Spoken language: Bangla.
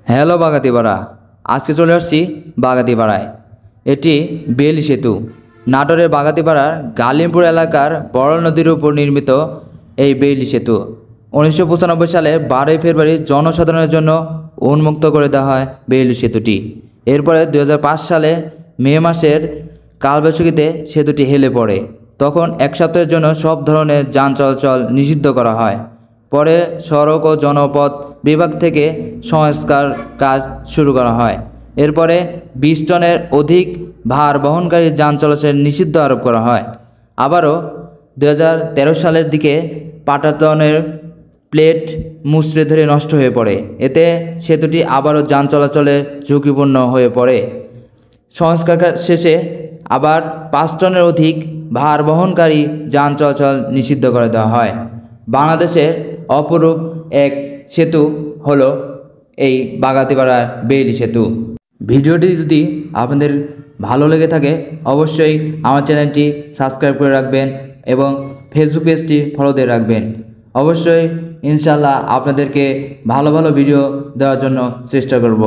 হ্যালো বাগাতিপাড়া, আজকে চলে আসছি বাগাতিপাড়ায়। এটি বেইলি সেতু। নাটোরের বাগাতিপাড়ার গালিমপুর এলাকার বড় নদীর উপর নির্মিত এই বেইলি সেতু 1995 সালে 12 ফেব্রুয়ারি জনসাধারণের জন্য উন্মুক্ত করে দেওয়া হয় বেইলি সেতুটি। এরপরে 2005 সালে মে মাসের কালবৈশাখীতে সেতুটি হেলে পড়ে। তখন এক সপ্তাহের জন্য সব ধরনের যান চলাচল নিষিদ্ধ করা হয়। পরে সড়ক ও জনপথ বিভাগ থেকে সংস্কার কাজ শুরু করা হয়। এরপরে 20 টনের অধিক ভার বহনকারী যান চলাচল নিষিদ্ধ আরোপ করা হয়। আবারও 2013 সালের দিকে পাটাতনের প্লেট মুচড়ে ধরে নষ্ট হয়ে পড়ে। এতে সেতুটি আবারও যান চলাচলে ঝুঁকিপূর্ণ হয়ে পড়ে। সংস্কার শেষে আবার 5 টনের অধিক ভার বহনকারী যান চলাচল নিষিদ্ধ করে দেওয়া হয়। বাংলাদেশের অপরূপ এক সেতু হলো এই বাগাতিপাড়ার বেইলি সেতু। ভিডিওটি যদি আপনাদের ভালো লেগে থাকে অবশ্যই আমার চ্যানেলটি সাবস্ক্রাইব করে রাখবেন এবং ফেসবুক পেজটি ফলো দিয়ে রাখবেন। অবশ্যই ইনশাল্লাহ আপনাদেরকে ভালো ভালো ভিডিও দেওয়ার জন্য চেষ্টা করব।